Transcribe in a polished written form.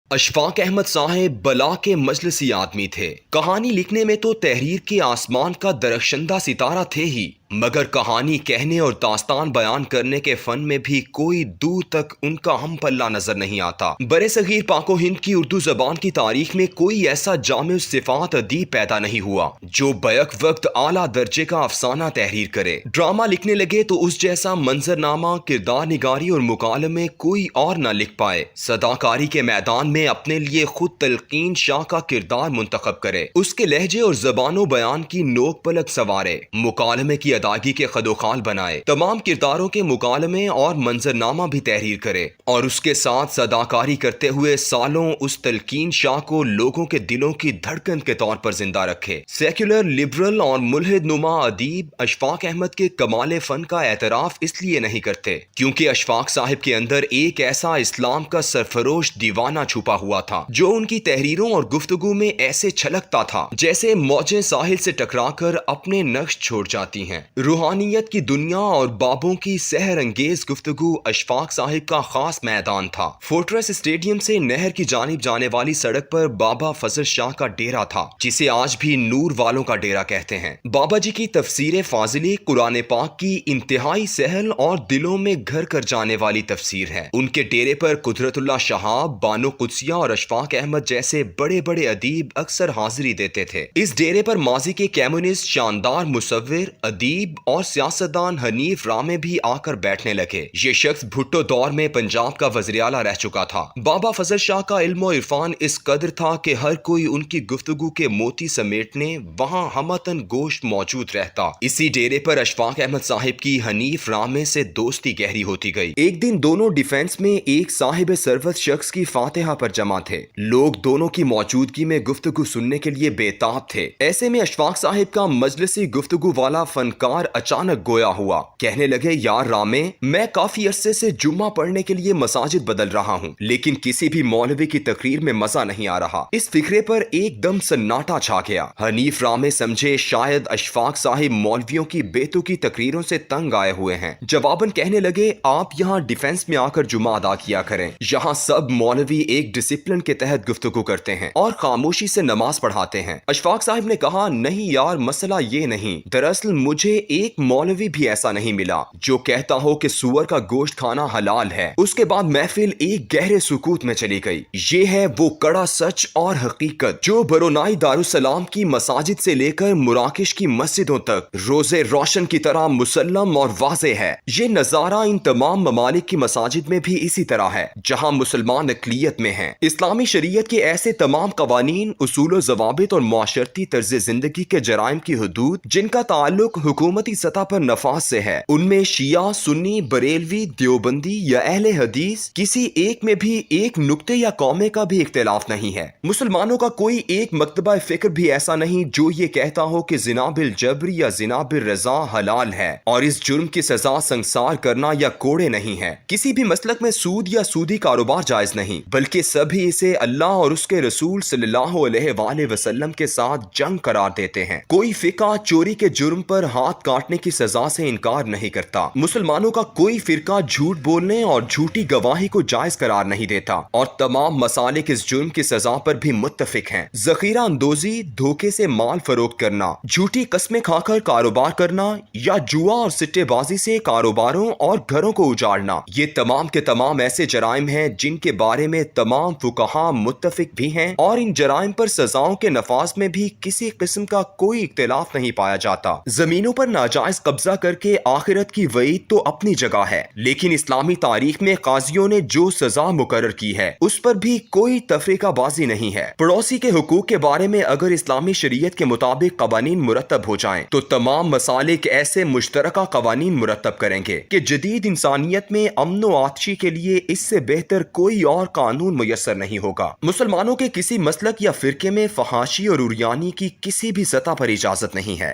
اشفاق احمد صاحب بلا کے مجلسی آدمی تھے۔ کہانی لکھنے میں تو تحریر کے آسمان کا درخشندہ ستارہ تھے ہی، مگر کہانی کہنے اور داستان بیان کرنے کے فن میں بھی کوئی دور تک ان کا ہم پلہ نظر نہیں آتا۔ برِ صغیر پاک و ہند کی اردو زبان کی تاریخ میں کوئی ایسا جامع صفات ادیب پیدا نہیں ہوا جو بیک وقت اعلیٰ درجے کا افسانہ تحریر کرے۔ ڈرامہ لکھنے لگے تو اس جیسا منظرنامہ، کردار نگاری اور مکالمے کوئی اور نہ لکھ پائے۔ صداکاری کے میدان میں اپنے لیے خود تلقین شاہ کا کردار منتخب کرے، اس کے لہجے اور زبان و بیان کی نوک پلک سنوارے، مکالمے کی ادائیگی کے خد و خال بنائے، تمام کرداروں کے مکالمے اور منظرنامہ بھی تحریر کرے، اور اس کے ساتھ صداکاری کرتے ہوئے سالوں اس تلقین شاہ کو لوگوں کے دلوں کی دھڑکن کے طور پر زندہ رکھے۔ سیکولر، لبرل اور ملحد نما ادیب اشفاق احمد کے کمال فن کا اعتراف اس لیے نہیں کرتے کیونکہ اشفاق صاحب کے اندر ایک ایسا اسلام کا سرفروش دیوانہ چھپا ہوا تھا جو ان کی تحریروں اور گفتگو میں ایسے چھلکتا تھا جیسے موجیں ساحل سے ٹکرا کر اپنے نقش چھوڑ جاتی ہیں۔ روحانیت کی دنیا اور بابوں کی سحر انگیز گفتگو اشفاق صاحب کا خاص میدان تھا۔ فورٹریس اسٹیڈیم سے نہر کی جانب جانے والی سڑک پر بابا فضل شاہ کا ڈیرا تھا جسے آج بھی نور والوں کا ڈیرا کہتے ہیں۔ بابا جی کی تفسیر فاضلی قرآن پاک کی انتہائی سہل اور دلوں میں گھر کر جانے والی تفسیر ہے۔ ان کے ڈیرے پر قدرت اللہ شہاب، بانو قدسیہ اور اشفاق احمد جیسے بڑے بڑے ادیب اکثر حاضری دیتے تھے۔ اس ڈیرے پر ماضی کے کمیونسٹ، شاندار مصور، ادیب اور سیاستدان حنیف رامے بھی آ کر بیٹھنے لگے۔ یہ شخص بھٹو دور میں پنجاب کا وزیر اعلیٰ رہ چکا تھا۔ بابا فضل شاہ کا علم و عرفان اس قدر تھا کہ ہر کوئی ان کی گفتگو کے موتی سمیٹنے وہاں ہمتن گوشت موجود رہتا۔ اسی ڈیرے پر اشفاق احمد صاحب کی حنیف رامے سے دوستی گہری ہوتی گئی۔ ایک دن دونوں ڈیفنس میں ایک صاحب ثروت شخص کی فاتحہ پر جمع تھے۔ لوگ دونوں کی موجودگی میں گفتگو سننے کے لیے بے تاب تھے۔ ایسے میں اشفاق صاحب کا مجلسی گفتگو والا فنکار اچانک گویا ہوا۔ کہنے لگے، یار رامے، میں کافی عرصے سے جمعہ پڑھنے کے لیے مساجد بدل رہا ہوں لیکن کسی بھی مولوی کی تقریر میں مزہ نہیں آ رہا۔ اس فکرے پر ایک دم سناٹا چھا گیا۔ حنیف رامے سمجھے شاید اشفاق صاحب مولویوں کی بیتوں کی تقریروں سے تنگ آئے ہوئے ہیں۔ جواباً کہنے لگے، آپ یہاں ڈیفنس میں آ کر جمعہ ادا کیا کریں۔ یہاں سب مولوی ایک ڈسپلن کے تحت گفتگو کرتے ہیں اور خاموشی سے نماز پڑھاتے ہیں۔ اشفاق صاحب نے کہا، نہیں یار، مسئلہ یہ نہیں، دراصل مجھے ایک مولوی بھی ایسا نہیں ملا جو کہتا ہو کہ سور کا گوشت کھانا حلال ہے۔ اس کے بعد محفل ایک گہرے سکوت میں چلی گئی۔ یہ ہے وہ کڑا سچ اور حقیقت جو برونائی دارالسلام کی مساجد سے لے کر مراکش کی مسجدوں تک روزے روشن کی طرح مسلم اور واضح ہے۔ یہ نظارہ ان تمام ممالک کی مساجد میں بھی اسی طرح ہے جہاں مسلمان اقلیت میں ہیں۔ اسلامی شریعت کے ایسے تمام قوانین، اصول و ضوابط اور معاشرتی طرز زندگی کے جرائم کی حدود جن کا تعلق حکومتی سطح پر نفاذ سے ہے، ان میں شیعہ، سنی، بریلوی، دیوبندی یا اہل حدیث کسی ایک میں بھی ایک نقطے یا قومے کا بھی اختلاف نہیں ہے۔ مسلمانوں کا کوئی ایک مکتبہ فکر بھی ایسا نہیں جو یہ کہتا ہو کہ زنا بالجبر یا زنا بالرضا حلال ہے اور اس جرم کی سزا سنگسار کرنا یا کوڑے نہیں ہے۔ کسی بھی مسلک میں سود یا سودی کاروبار جائز نہیں، بلکہ سبھی اسے اللہ اور اس کے رسول صلی اللہ علیہ وآلہ وسلم کے ساتھ جنگ قرار دیتے ہیں۔ کوئی فقہ چوری کے جرم پر ہاتھ کاٹنے کی سزا سے انکار نہیں کرتا۔ مسلمانوں کا کوئی فرقہ جھوٹ بولنے اور جھوٹی گواہی کو جائز قرار نہیں دیتا اور تمام مسالک اس جرم کی سزا پر بھی متفق ہیں۔ ذخیرہ اندوزی، دھوکے سے مال فروخت کرنا، جھوٹی قسمیں کھا کر کاروبار کرنا یا جوا اور سٹے بازی سے کاروباروں اور گھروں کو اجاڑنا، یہ تمام کے تمام ایسے جرائم ہیں جن کے بارے میں تمام فقہاء متفق بھی ہیں اور ان جرائم پر سزاؤں کے نفاذ میں بھی کسی قسم کا کوئی اختلاف نہیں پایا جاتا۔ زمینوں پر ناجائز قبضہ کر کے آخرت کی وعید تو اپنی جگہ ہے، لیکن اسلامی تاریخ میں قاضیوں نے جو سزا مقرر کی ہے اس پر بھی کوئی تفریقہ بازی نہیں ہے۔ پڑوسی کے حقوق کے بارے میں اگر اسلامی شریعت کے مطابق قوانین مرتب ہو جائیں تو تمام مسالک ایسے مشترکہ قوانین مرتب کریں گے کہ جدید انسانیت میں امن و آتشی کے لیے اس سے بہتر کوئی اور قانون میسر نہیں ہوگا۔ مسلمانوں کے کسی مسلک یا فرقے میں فحاشی اور عریانی کی کسی بھی سطح پر اجازت نہیں ہے،